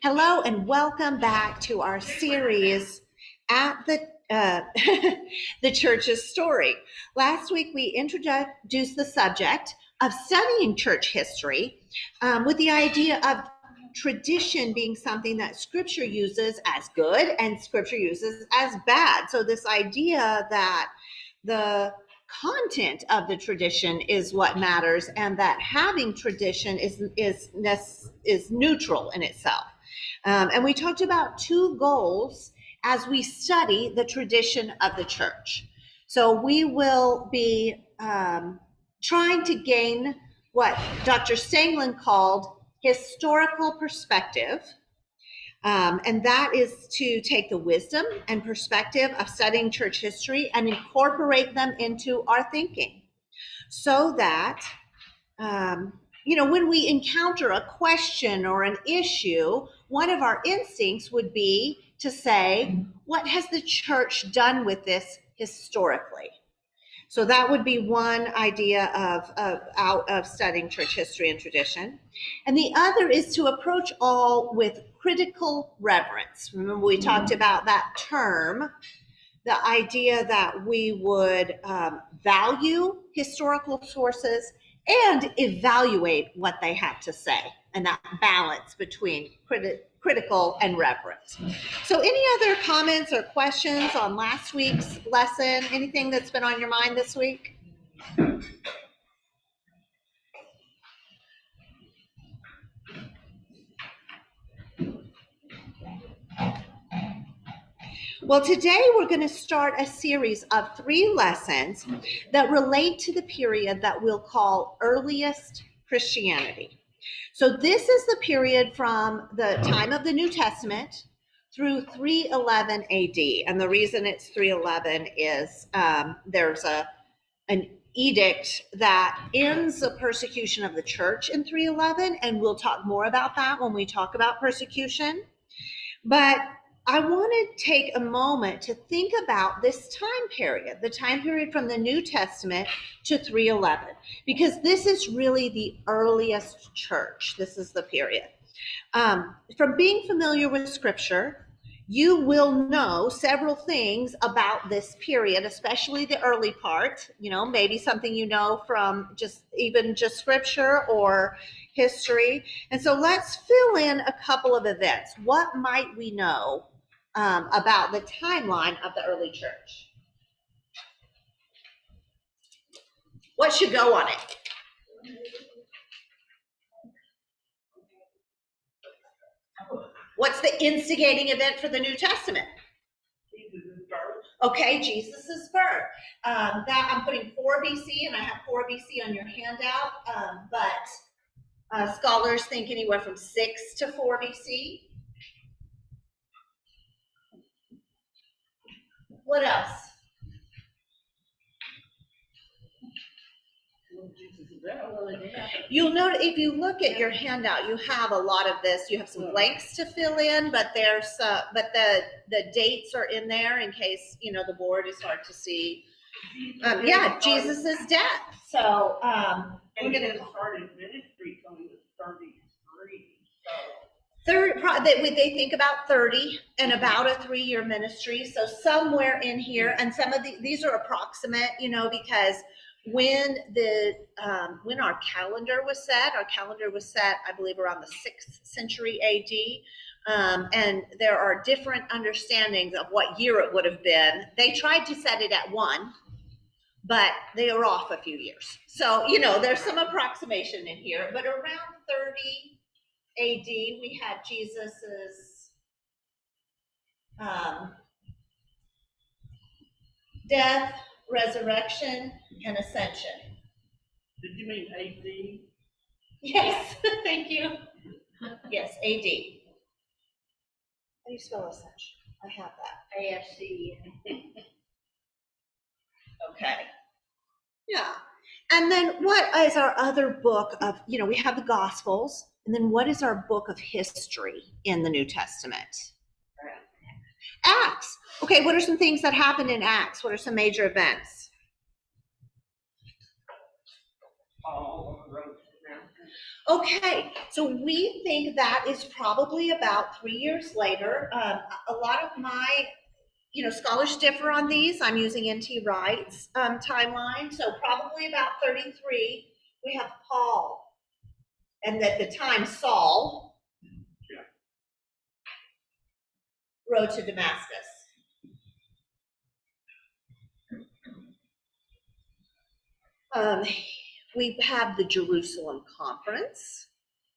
Hello and welcome back to our series at the church's story. Last week we introduced the subject of studying church history with the idea of tradition being something that Scripture uses as good and Scripture uses as bad. So this idea that the content of the tradition is what matters, and that having tradition is neutral in itself. And we talked about two goals as we study the tradition of the church. So we will be trying to gain what Dr. Stanglin called historical perspective. And that is to take the wisdom and perspective of studying church history and incorporate them into our thinking so that, when we encounter a question or an issue, one of our instincts would be to say, what has the church done with this historically? So that would be one idea of studying church history and tradition. And the other is to approach all with critical reverence. Remember, we talked about that term, the idea that we would value historical sources and evaluate what they have to say, and that balance between critical and reverent. So any other comments or questions on last week's lesson? Anything that's been on your mind this week? Well, today we're going to start a series of 3 lessons that relate to the period that we'll call earliest Christianity. So this is the period from the time of the New Testament through 311 AD. And the reason it's 311 is there's an edict that ends the persecution of the church in 311, and we'll talk more about that when we talk about persecution. But I want to take a moment to think about this time period, the time period from the New Testament to 311, because this is really the earliest church. This is the period. From being familiar with Scripture, you will know several things about this period, especially the early part, maybe something you know from just Scripture or history. And so let's fill in a couple of events. What might we know about the timeline of the early church? What should go on it? What's the instigating event for the New Testament? Okay, Jesus' birth. That I'm putting 4 BC, and I have 4 BC on your handout, but scholars think anywhere from 6 to 4 BC. What else? You'll note if you look at your handout, you have a lot of this. You have some blanks to fill in, but there's the dates are in there in case the board is hard to see. Jesus' death. So we're going to start his ministry coming to 33. They think about 30 and about a 3-year ministry. So somewhere in here, and some of these are approximate, because when our calendar was set, I believe, around the 6th century AD. And there are different understandings of what year it would have been. They tried to set it at 1, but they were off a few years. So, there's some approximation in here, but around 30 AD, we had Jesus's death, resurrection, and ascension. Did you mean AD? Yes, thank you. Yes, AD. How do you spell ascension? I have that. ASC. Okay. Yeah. And then what is our other book of, we have the Gospels, and then what is our book of history in the New Testament? Acts. Okay, what are some things that happened in Acts? What are some major events? Okay, so we think that is probably about 3 years later. A lot of my, scholars differ on these. I'm using N.T. Wright's timeline, so probably about 33. We have Paul, and at the time Saul rode to Damascus. We have the Jerusalem Conference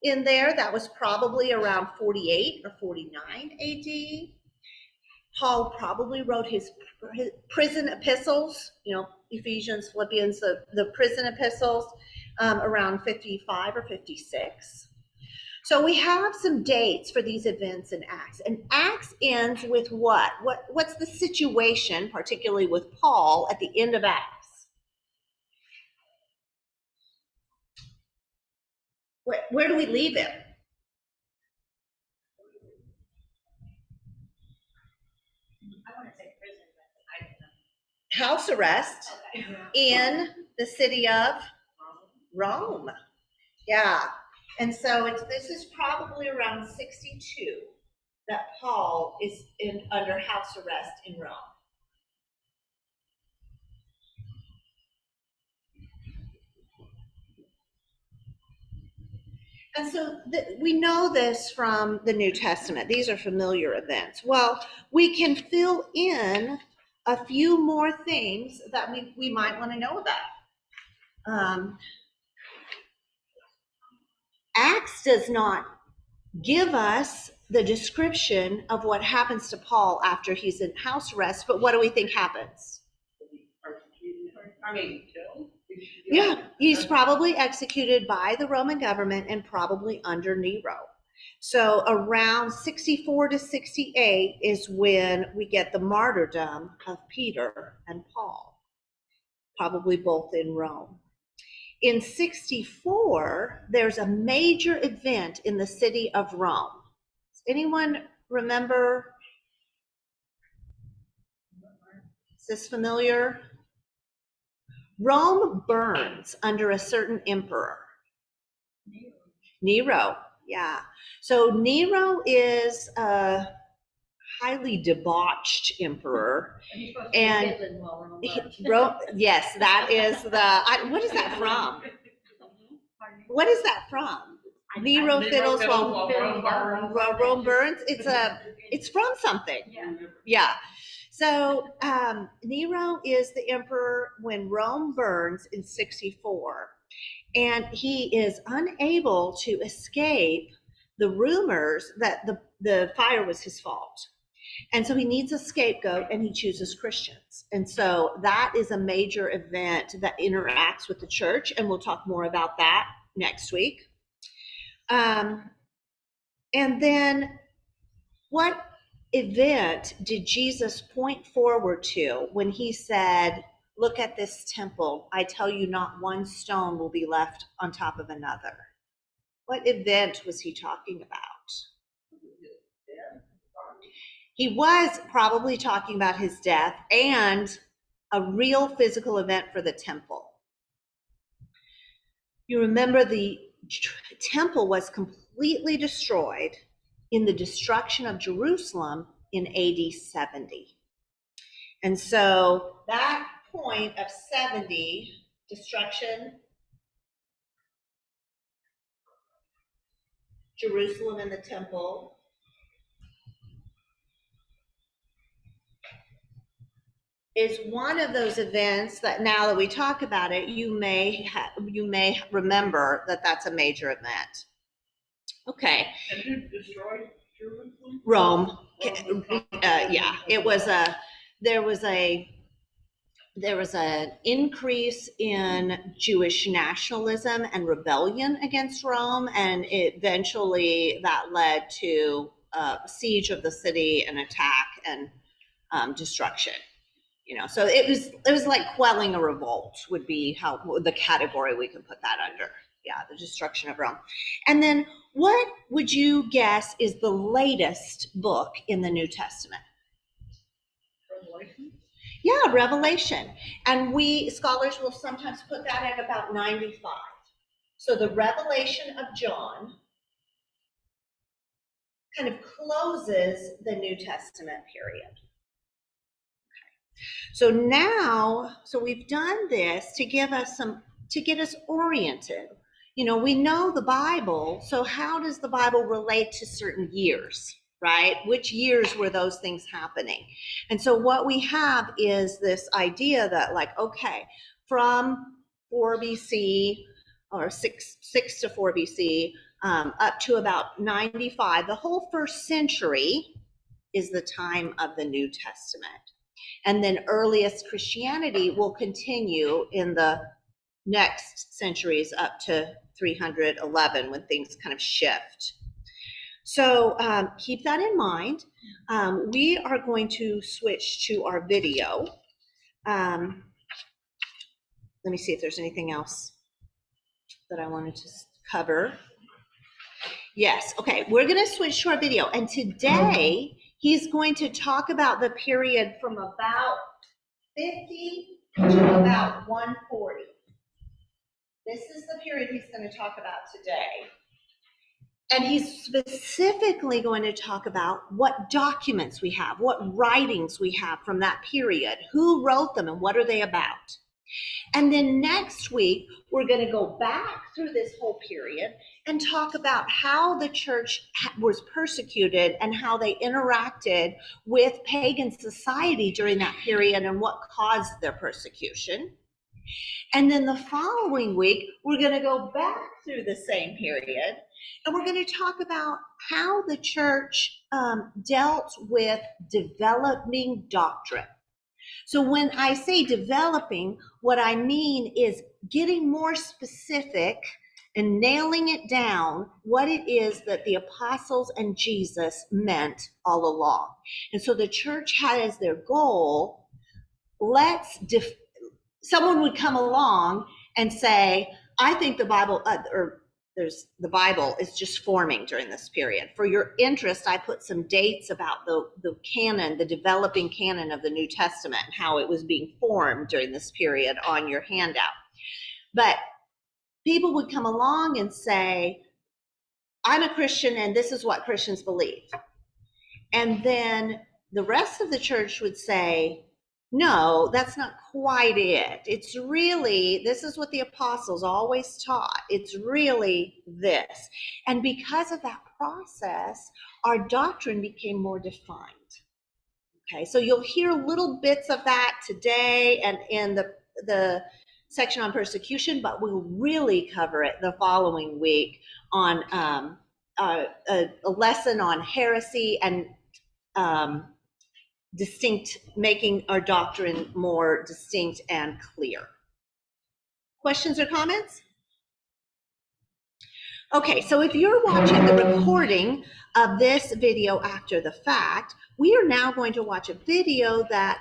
in there. That was probably around 48 or 49 AD. Paul probably wrote his prison epistles, Ephesians, Philippians, the prison epistles, around 55 or 56. So we have some dates for these events in Acts. And Acts ends with what? What's the situation, particularly with Paul, at the end of Acts? Where do we leave it? I want to say prison, but I don't know. House arrest in the city of Rome. Yeah. And so this is probably around 62 that Paul is under house arrest in Rome. And so we know this from the New Testament. These are familiar events. Well, we can fill in a few more things that we might want to know about. Acts does not give us the description of what happens to Paul after he's in house arrest, but what do we think happens? Killed? Yeah, he's probably executed by the Roman government and probably under Nero. So around 64 to 68 is when we get the martyrdom of Peter and Paul, probably both in Rome. In 64, there's a major event in the city of Rome. Does anyone remember? Is this familiar? Rome burns under a certain emperor. Nero, yeah. So Nero is a highly debauched emperor. And yes, that is what is that from? What is that from? Nero fiddles while Rome burns. It's from something. Yeah. So Nero is the emperor when Rome burns in 64, and he is unable to escape the rumors that the fire was his fault. And so he needs a scapegoat, and he chooses Christians. And so that is a major event that interacts with the church, and we'll talk more about that next week. And then what event did Jesus point forward to when he said, look at this temple, I tell you not one stone will be left on top of another? What event was he talking about? He was probably talking about his death and a real physical event for the temple. You remember the temple was completely destroyed in the destruction of Jerusalem in AD 70. And so that point of 70, destruction, Jerusalem and the temple, is one of those events that now that we talk about it, you may remember that that's a major event. Okay. And who destroyed Jerusalem? Rome. Yeah, it was there was an increase in Jewish nationalism and rebellion against Rome, and eventually that led to a siege of the city, and attack, and destruction. So it was like quelling a revolt would be how the category we can put that under. Yeah, the destruction of Rome. And then what would you guess is the latest book in the New Testament? Revelation? Yeah, Revelation. And we scholars will sometimes put that at about 95. So the revelation of John kind of closes the New Testament period. So now, so we've done this to give us to get us oriented. You know, we know the Bible, so how does the Bible relate to certain years, right? Which years were those things happening? And so what we have is this idea that, like, okay, from 4 BC or 6 to 4 BC up to about 95, the whole first century is the time of the New Testament. And then earliest Christianity will continue in the next centuries up to 311 when things kind of shift. So keep that in mind. We are going to switch to our video. Let me see if there's anything else that I wanted to cover. Yes, okay, we're going to switch to our video. And today, he's going to talk about the period from about 50 to about 140. This is the period he's going to talk about today. And he's specifically going to talk about what documents we have, what writings we have from that period, who wrote them, and what are they about. And then next week, we're going to go back through this whole period and talk about how the church was persecuted and how they interacted with pagan society during that period and what caused their persecution. And then the following week, we're going to go back through the same period and we're going to talk about how the church dealt with developing doctrine. So when I say developing, what I mean is getting more specific and nailing it down what it is that the apostles and Jesus meant all along. And so the church had as their goal, someone would come along and say, I think the Bible, the Bible is just forming during this period. For your interest, I put some dates about the canon, the developing canon of the New Testament, and how it was being formed during this period on your handout. But people would come along and say, I'm a Christian and this is what Christians believe. And then the rest of the church would say, no, that's not quite it. It's really, this is what the apostles always taught. It's really this. And because of that process, our doctrine became more defined. Okay, so you'll hear little bits of that today and in the section on persecution, but we'll really cover it the following week on a lesson on heresy and making our doctrine more distinct and clear. Questions or comments? Okay, so if you're watching the recording of this video after the fact, we are now going to watch a video that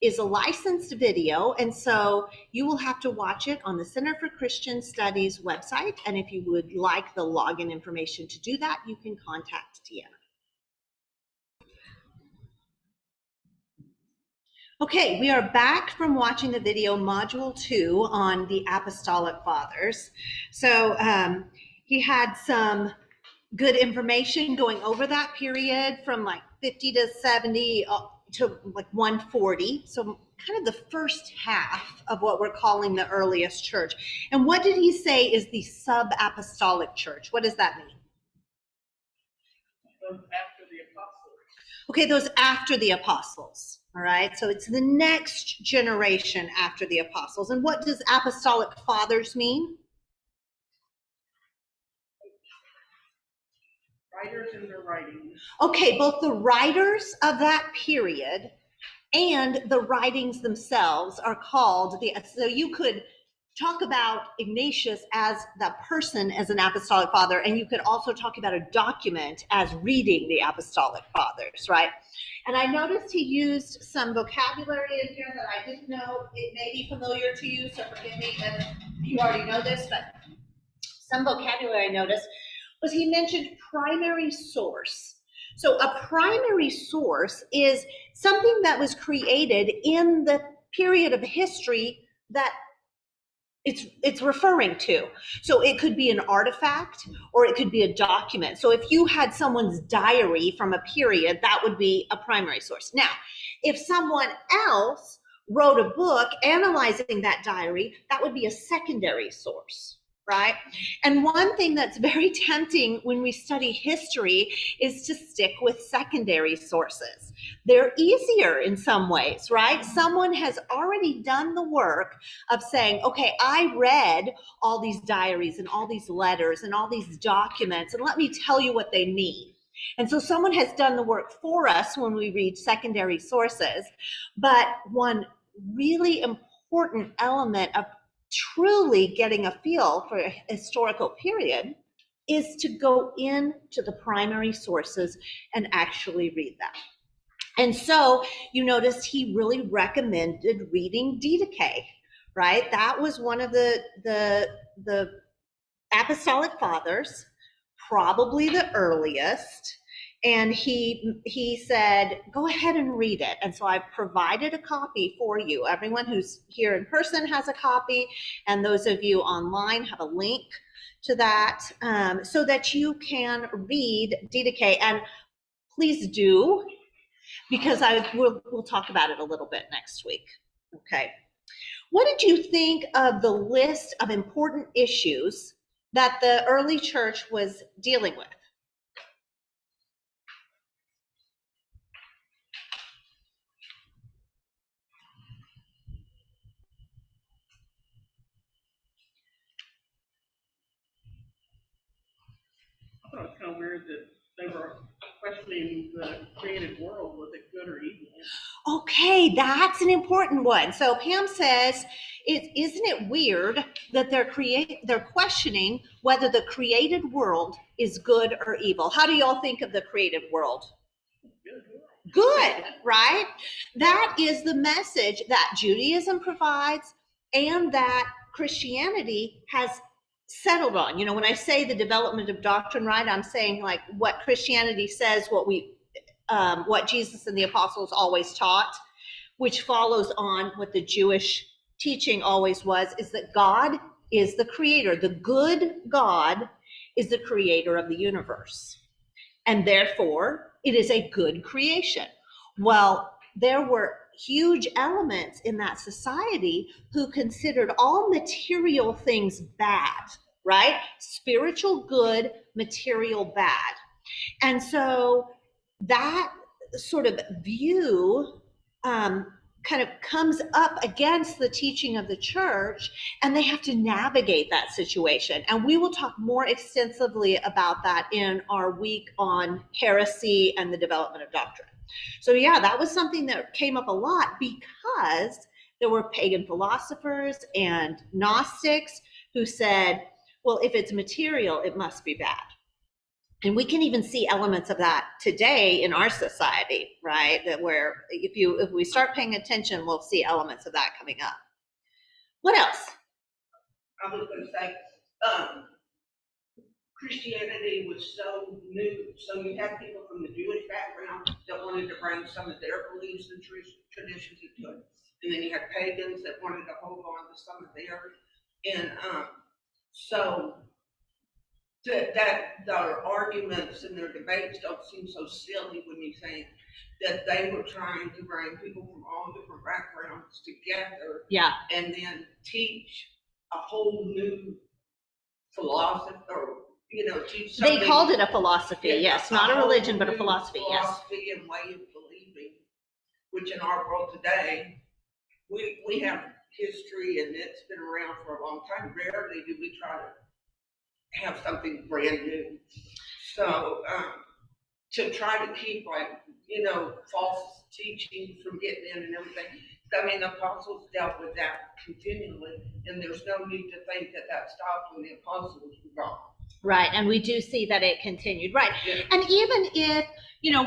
is a licensed video, and so you will have to watch it on the Center for Christian Studies website, and if you would like the login information to do that, you can contact Deanna. Okay, we are back from watching the video module 2 on the Apostolic Fathers. So he had some good information going over that period from like 50 to 70 to like 140. So kind of the first half of what we're calling the earliest church. And what did he say is the sub-apostolic church? What does that mean? After the apostles. Okay, those after the apostles. All right, so it's the next generation after the apostles. And what does apostolic fathers mean? Writers and their writings. Okay, both the writers of that period and the writings themselves are called so you could talk about Ignatius as the person as an apostolic father, and you could also talk about a document as reading the apostolic fathers, right? And I noticed he used some vocabulary in here that I didn't know. It may be familiar to you, so forgive me if you already know this, but some vocabulary I noticed was he mentioned primary source. So a primary source is something that was created in the period of history that it's referring to. So it could be an artifact or it could be a document. So if you had someone's diary from a period, that would be a primary source. Now, if someone else wrote a book analyzing that diary, that would be a secondary source, right? And one thing that's very tempting when we study history is to stick with secondary sources. They're easier in some ways, right? Someone has already done the work of saying, okay, I read all these diaries and all these letters and all these documents, and let me tell you what they mean. And so someone has done the work for us when we read secondary sources. But one really important element of truly getting a feel for a historical period is to go into the primary sources and actually read them. And so you notice he really recommended reading Didache, right? That was one of the Apostolic Fathers, probably the earliest. And he said, go ahead and read it. And so I've provided a copy for you. Everyone who's here in person has a copy, and those of you online have a link to that, so that you can read Didache. And please do, because we'll talk about it a little bit next week. Okay. What did you think of the list of important issues that the early church was dealing with? I thought it was kind of weird that they were questioning the created world, was it good or evil? Okay, that's an important one. So Pam says, isn't it weird that they're questioning whether the created world is good or evil? How do y'all think of the created world? Good, right? That is the message that Judaism provides and that Christianity has settled on. You know, when I say the development of doctrine, right, I'm saying like what Christianity says, what Jesus and the apostles always taught, which follows on what the Jewish teaching always was, is that God is the creator. The good God is the creator of the universe. And therefore, it is a good creation. Well, there were huge elements in that society who considered all material things bad, right? Spiritual good, material bad. And so that sort of view kind of comes up against the teaching of the church, and they have to navigate that situation. And we will talk more extensively about that in our week on heresy and the development of doctrine. So yeah, that was something that came up a lot because there were pagan philosophers and Gnostics who said, well, if it's material, it must be bad. And we can even see elements of that today in our society, right? That where if we start paying attention, we'll see elements of that coming up. What else? I was going to say, Christianity was so new, so you had people from the Jewish background that wanted to bring some of their beliefs and traditions into it. And then you had pagans that wanted to hold on to some of theirs. And so that their arguments and their debates don't seem so silly when you think that they were trying to bring people from all different backgrounds together. Yeah. And then teach a whole new philosophy, or teach something. They called it a philosophy, yes, not a religion, but a philosophy, yes. Philosophy and way of believing, which in our world today, we have history and it's been around for a long time. Rarely do we try to have something brand new. So to try to keep false teaching from getting in and everything. I mean, the apostles dealt with that continually, and there's no need to think that stopped when the apostles were gone. Right, and we do see that it continued, right? Yeah. And even if,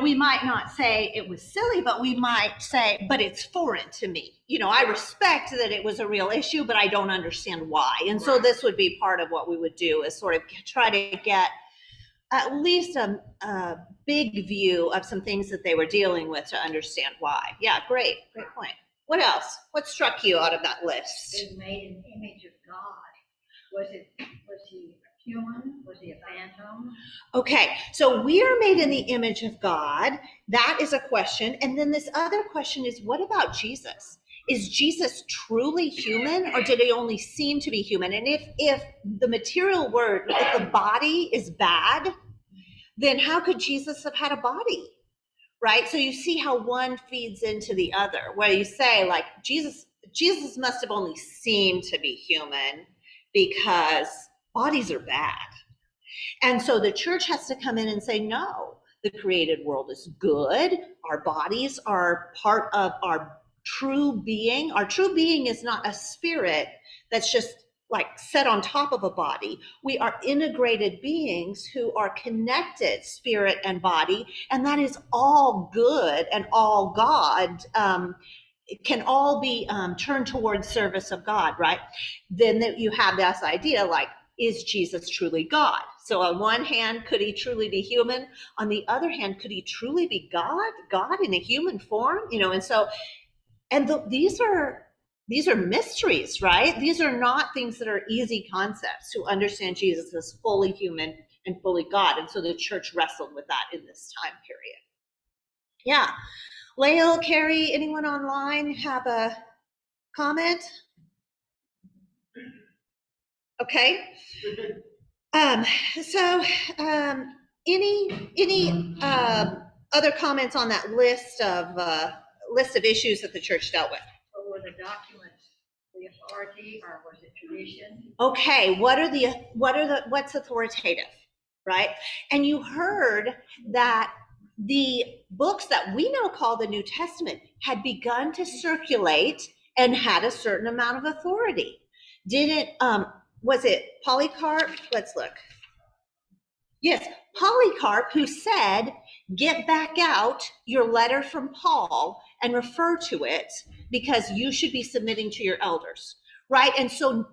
we might not say it was silly, but we might say, but it's foreign to me. I respect that it was a real issue, but I don't understand why. And so this would be part of what we would do, is sort of try to get at least a big view of some things that they were dealing with to understand why. Yeah, great point. What else? What struck you out of that list? Is made in the image of God. Was he human? Was he a phantom? Okay, so we are made in the image of God. That is a question. And then this other question is, what about Jesus? Is Jesus truly human, or did he only seem to be human? And if the material word, if the body is bad, then how could Jesus have had a body? Right? So you see how one feeds into the other, where you say, like, Jesus must have only seemed to be human because bodies are bad. And so the church has to come in and say, no, the created world is good. Our bodies are part of our true being. Our true being is not a spirit that's just like set on top of a body. We are integrated beings who are connected, spirit and body, and that is all good and all God. It can all be turned towards service of God, right? Then you have this idea, like, is Jesus truly God? So on one hand, could he truly be human? On the other hand, could he truly be God? God in a human form? And so, and these are mysteries, right? These are not things that are easy concepts to understand Jesus as fully human and fully God. And so the church wrestled with that in this time period. Yeah. Lael, Carrie, anyone online have a comment? Okay. So any other comments on that list of issues that the church dealt with? Or were the documents the authority, or was it tradition? Okay, what's authoritative, right? And you heard that the books that we now call the New Testament had begun to circulate and had a certain amount of authority. Was it Polycarp? Let's look. Yes, Polycarp, who said, get back out your letter from Paul and refer to it because you should be submitting to your elders, right? And so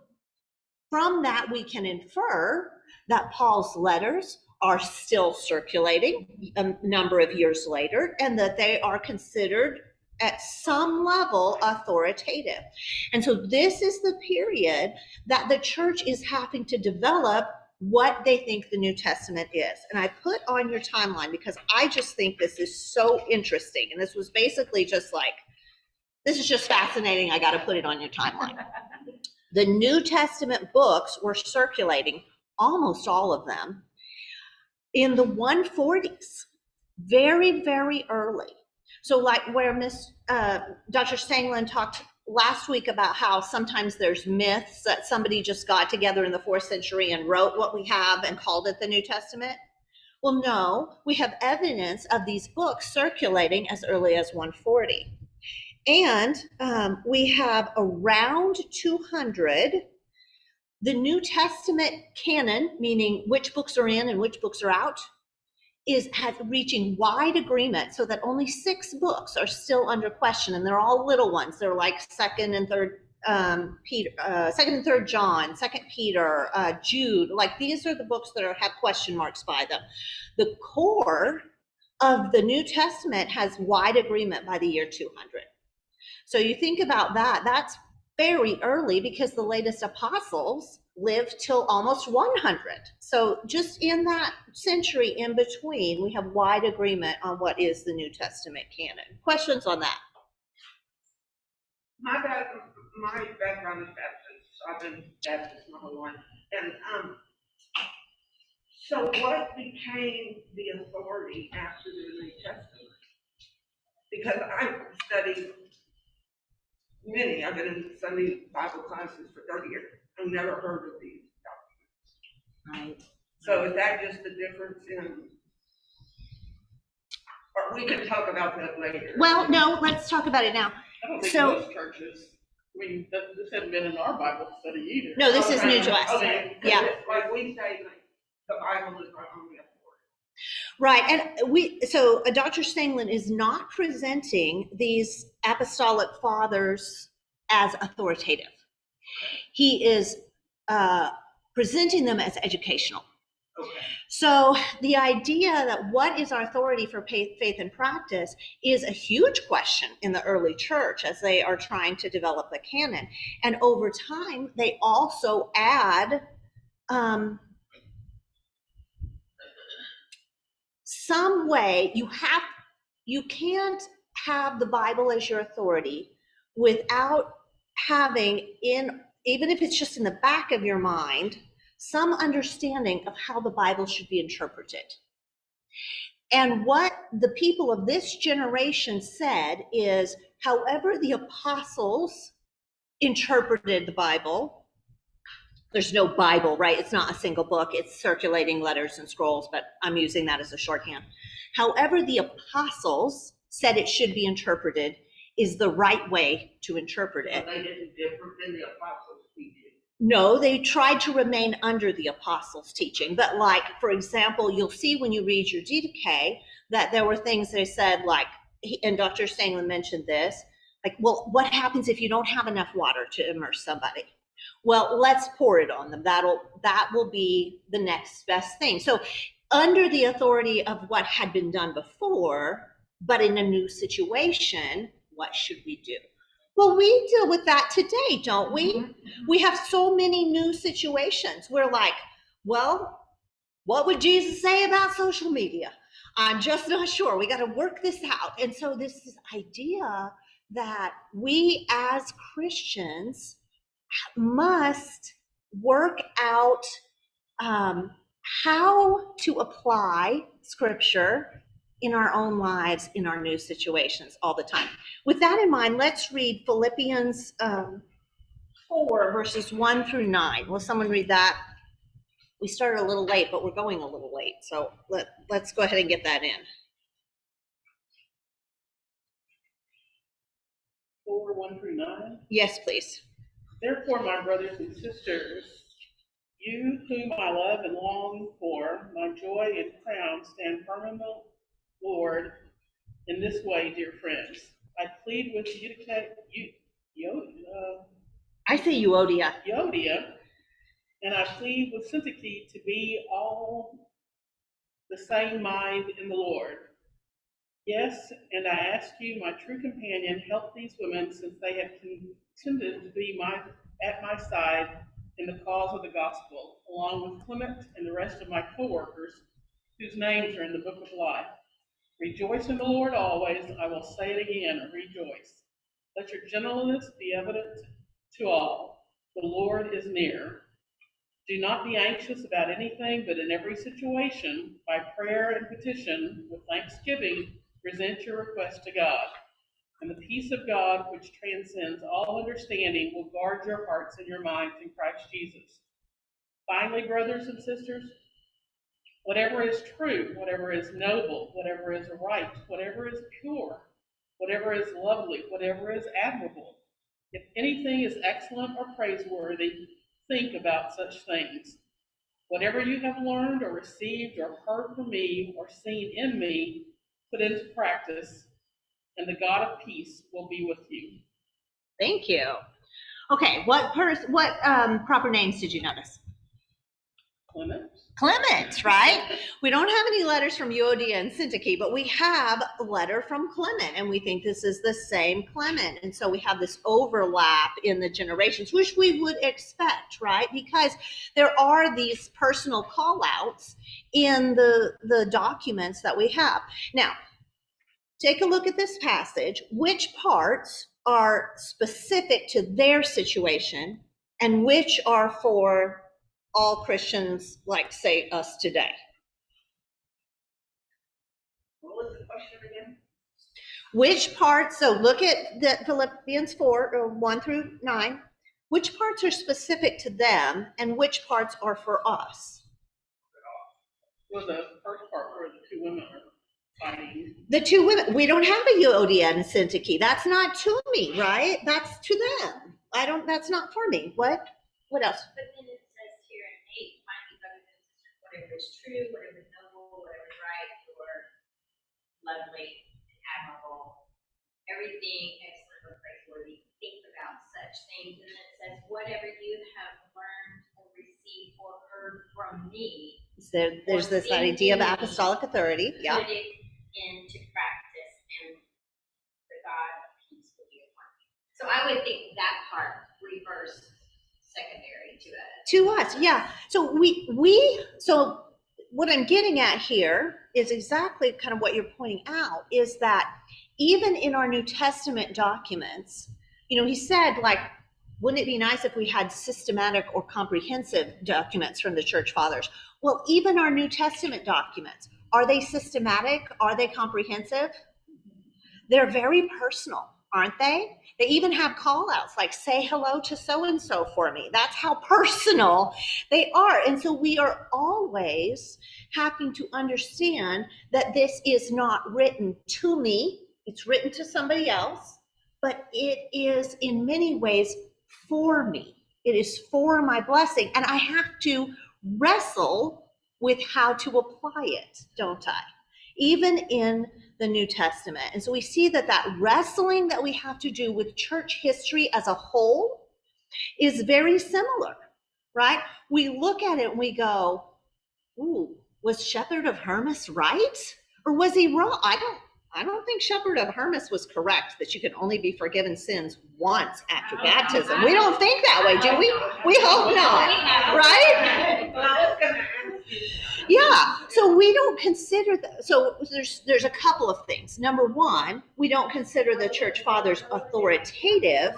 from that, we can infer that Paul's letters are still circulating a number of years later, and that they are considered at some level authoritative. And so this is the period that the church is having to develop what they think the New Testament is. And I put on your timeline because I just think this is so interesting. And this was basically just like, this is just fascinating. I got to put it on your timeline. The New Testament books were circulating, almost all of them, in the 140s, very, very early. So like where Dr. Stanglin talked last week about how sometimes there's myths that somebody just got together in the 4th century and wrote what we have and called it the New Testament. Well, no, we have evidence of these books circulating as early as 140. And we have around 200. The New Testament canon, meaning which books are in and which books are out, has reaching wide agreement, so that only 6 books are still under question, and they're all little ones. They're like 2nd and 3rd Peter, 2nd and 3rd John, 2nd Peter, Jude. Like these are the books that have question marks by them. The core of the New Testament has wide agreement by the year 200. So you think about that, that's very early because the latest apostles lived till almost 100. So just in that century in between, we have wide agreement on what is the New Testament canon. Questions on that? My background is Baptist. I've been Baptist my whole life. And so what became the authority after the New Testament? Because I've studied I've been in Sunday Bible classes for 30 years. I've never heard of these documents. Right. So is that just the difference in, or we can talk about that later? Well, no, let's talk about it now. I don't think So- most churches, I mean, this hadn't been in our Bible study either. No, this is new to us. Okay. Yeah. Like we say, like, the Bible is our only authority. Right, and so Dr. Stanglin is not presenting these apostolic fathers as authoritative. He is presenting them as educational. Okay. So the idea that what is our authority for faith and practice is a huge question in the early church as they are trying to develop the canon. And over time, they also add some way. You can't have the Bible as your authority without having, in even if it's just in the back of your mind, some understanding of how the Bible should be interpreted. And what the people of this generation said is, however the apostles interpreted the Bible, there's no Bible, right? It's not a single book. It's circulating letters and scrolls, but I'm using that as a shorthand. However the apostles said it should be interpreted is the right way to interpret it. They didn't differ than the apostles' teaching. No, they tried to remain under the apostles' teaching. But like, for example, you'll see when you read your DDK that there were things they said like, and Dr. Stanglin mentioned this, like, well, what happens if you don't have enough water to immerse somebody? Well, let's pour it on them. That will be the next best thing. So under the authority of what had been done before, but in a new situation, what should we do? Well, we deal with that today, don't we? Mm-hmm. We have so many new situations. We're like, well, what would Jesus say about social media? I'm just not sure. We got to work this out. And so this idea that we as Christians must work out how to apply Scripture in our own lives, in our new situations all the time. With that in mind, let's read Philippians 4, verses 1 through 9. Will someone read that? We started a little late, but we're going a little late, so let's go ahead and get that in. 4, 1 through 9? Yes, please. Therefore, my brothers and sisters, you whom I love and long for, my joy and crown, stand firm in the Lord in this way, dear friends. I plead with Euodia, and I plead with Syntyche to be all the same mind in the Lord. Yes, and I ask you, my true companion, help these women, since they have contended to be at my side in the cause of the gospel, along with Clement and the rest of my co-workers, whose names are in the book of life. Rejoice in the Lord always. I will say it again, rejoice. Let your gentleness be evident to all. The Lord is near. Do not be anxious about anything, but in every situation, by prayer and petition, with thanksgiving, present your request to God. And the peace of God, which transcends all understanding, will guard your hearts and your minds in Christ Jesus. Finally, brothers and sisters, whatever is true, whatever is noble, whatever is right, whatever is pure, whatever is lovely, whatever is admirable, if anything is excellent or praiseworthy, think about such things. Whatever you have learned or received or heard from me or seen in me, put into practice, and the God of peace will be with you. Thank you. Okay, what proper names did you notice? Clement, right? We don't have any letters from Euodia and Syntyche, but we have a letter from Clement, and we think this is the same Clement. And so we have this overlap in the generations, which we would expect, right? Because there are these personal call-outs in the documents that we have. Now, take a look at this passage. Which parts are specific to their situation and which are for all Christians, like, say, us today? What was the question again? Which parts, so look at the Philippians 4, 1 through 9. Which parts are specific to them and which parts are for us? Well, the first part where the two women are fighting. The two women, we don't have a Euodia and Syntyche. That's not to me, right? That's to them. That's not for me. What else? But then it says here in 8, finally, brothers and sisters, whatever is true, whatever is noble, whatever is right, or lovely, admirable, everything excellent or praiseworthy, think about such things. And then it says, whatever you have learned or received or heard from me, There's this idea of apostolic authority. Yeah. Put it into practice, and the God of peace will be upon you. So I would think that part refers secondary to us. Yeah. So so what I'm getting at here is exactly kind of what you're pointing out, is that even in our New Testament documents, he said, like, wouldn't it be nice if we had systematic or comprehensive documents from the church fathers? Well, even our New Testament documents, are they systematic? Are they comprehensive? They're very personal, aren't they? They even have call outs like, say hello to so-and-so for me. That's how personal they are. And so we are always having to understand that this is not written to me. It's written to somebody else, but it is in many ways for me. It is for my blessing. And I have to wrestle with how to apply it, don't I? Even in the New Testament. And so we see that wrestling that we have to do with church history as a whole is very similar, right? We look at it and we go, ooh, was Shepherd of Hermas right? Or was he wrong? I don't think Shepherd of Hermas was correct, that you can only be forgiven sins once after baptism. We don't think that way, do we? We hope not, right? Well, I was gonna ask you. Yeah, so we don't consider that. So there's a couple of things. Number one, we don't consider the church fathers authoritative,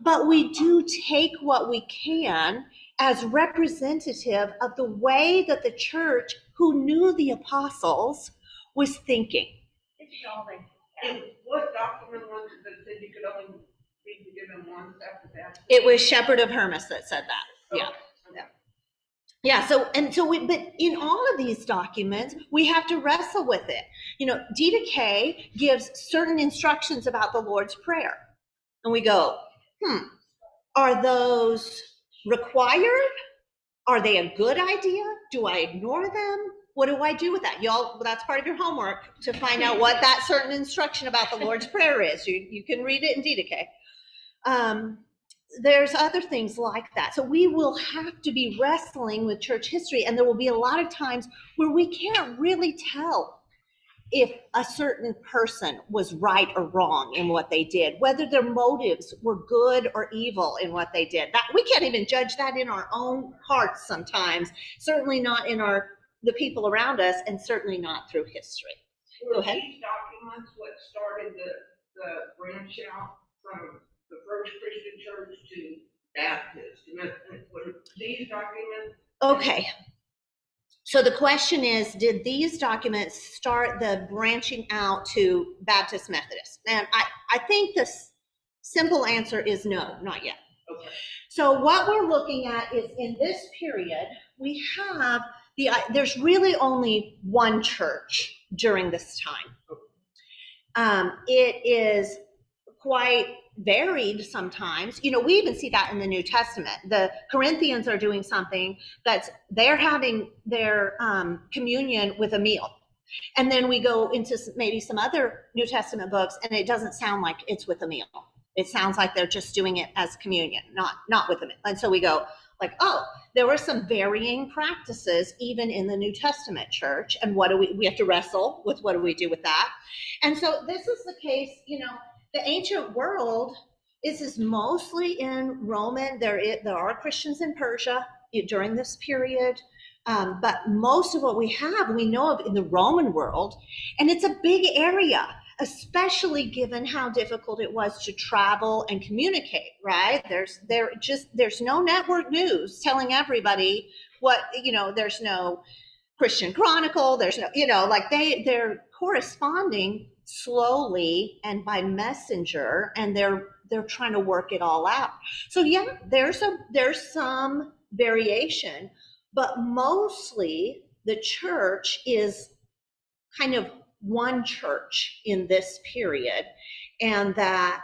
but we do take what we can as representative of the way that the church, who knew the apostles, was thinking. And what document was it that said you could only be forgiven once after baptism? It was Shepherd of Hermas that said that. Yeah. Yeah, but in all of these documents, we have to wrestle with it. DDK gives certain instructions about the Lord's Prayer. And we go, are those required? Are they a good idea? Do I ignore them? What do I do with that? Y'all, that's part of your homework, to find out what that certain instruction about the Lord's Prayer is. You can read it in DDK. There's other things like that. So we will have to be wrestling with church history, and there will be a lot of times where we can't really tell if a certain person was right or wrong in what they did, whether their motives were good or evil in what they did. That we can't even judge that in our own hearts sometimes, certainly not in the people around us, and certainly not through history. Go ahead. These documents what started the branch out from the first Christian church to Baptist? Were these documents? Okay. So the question is, did these documents start the branching out to Baptist Methodist? And I think the simple answer is no, not yet. Okay. So what we're looking at is, in this period, we have there's really only one church during this time. It is quite varied sometimes. We even see that in the New Testament. The Corinthians are doing something they're having their communion with a meal. And then we go into maybe some other New Testament books, and it doesn't sound like it's with a meal. It sounds like they're just doing it as communion, not with a meal. And so we go like, oh, there were some varying practices even in the New Testament church. And what do we have to wrestle with? What do we do with that? And so this is the case, the ancient world is mostly in Roman. There are Christians in Persia during this period, but most of what we know of in the Roman world, and it's a big area, especially given how difficult it was to travel and communicate, right? There's no network news telling everybody what, there's no Christian Chronicle, there's no, they're corresponding slowly and by messenger, and they're trying to work it all out. So yeah, there's some variation, but mostly the church is kind of one church in this period, and that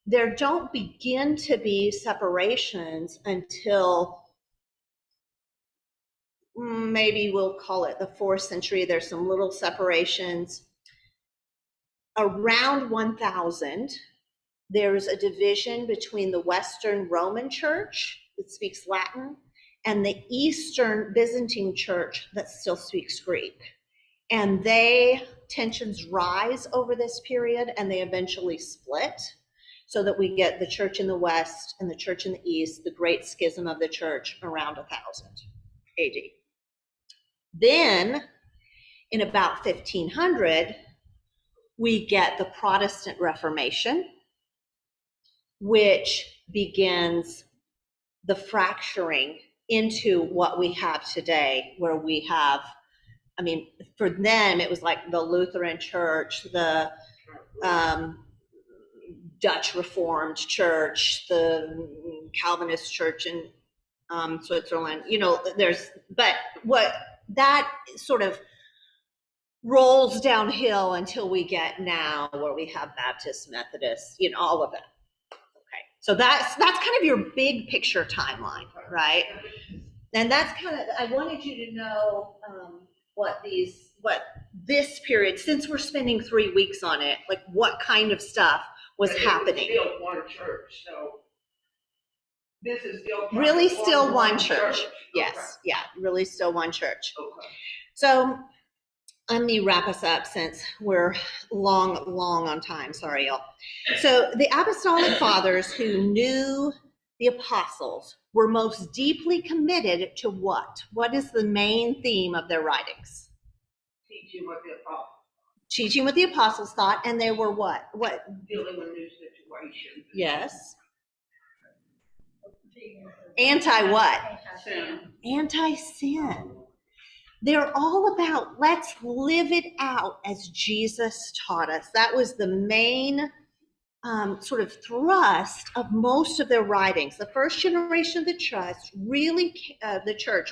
there don't begin to be separations until maybe we'll call it the 4th century. There's some little separations. Around 1000, there's a division between the Western Roman Church that speaks Latin and the Eastern Byzantine Church that still speaks Greek. And tensions rise over this period, and they eventually split, so that we get the church in the West and the church in the East, the great schism of the church around 1000 AD. Then, in about 1500, we get the Protestant Reformation, which begins the fracturing into what we have today, where we have, I mean, for them, it was like the Lutheran Church, the Dutch Reformed Church, the Calvinist Church in Switzerland, but what that sort of rolls downhill until we get now, where we have Baptist, Methodist, all of that. Okay, so that's kind of your big picture timeline, right? And that's kind of, I wanted you to know what this period, since we're spending 3 weeks on it, like what kind of stuff was happening. Still one church, so this is still really still one church. Yes, okay. Yeah, really still one church. Okay. So let me wrap us up since we're long on time. Sorry, y'all. So the Apostolic Fathers who knew the apostles were most deeply committed to what? What is the main theme of their writings? Teaching what the apostles. Teaching what the apostles thought, and they were what? Dealing with new situations. Yes. Anti what? Sin. Anti-sin. They're all about, let's live it out as Jesus taught us. That was the main sort of thrust of most of their writings. The first generation of the church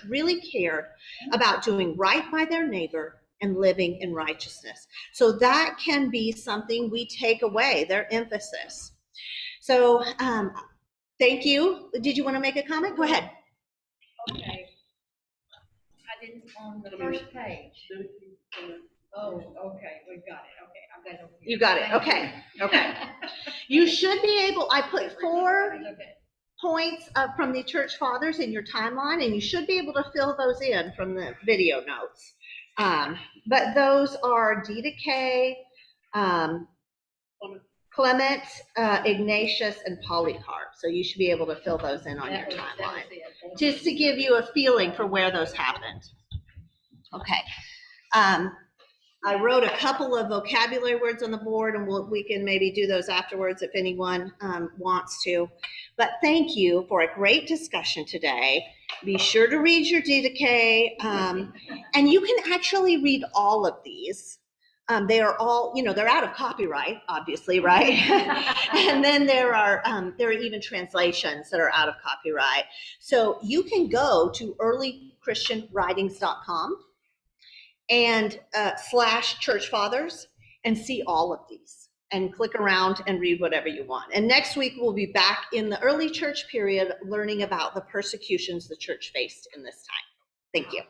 really cared about doing right by their neighbor and living in righteousness. So that can be something we take away, their emphasis. So thank you. Did you want to make a comment? Go ahead. Okay. I didn't, on the first page. Oh, okay, we've got it. Okay, I've got it over here. You got it. Thank Okay. You should be able, I put 4 Okay. points from the church fathers in your timeline, and you should be able to fill those in from the video notes. But those are DK, Clement, Ignatius, and Polycarp. So you should be able to fill those in on your timeline, just to give you a feeling for where those happened. Okay. I wrote a couple of vocabulary words on the board, and we can maybe do those afterwards if anyone wants to. But thank you for a great discussion today. Be sure to read your DK, and you can actually read all of these. They are all, they're out of copyright, obviously, right? And then there are even translations that are out of copyright. So you can go to earlychristianwritings.com and /church fathers and see all of these and click around and read whatever you want. And next week we'll be back in the early church period learning about the persecutions the church faced in this time. Thank you.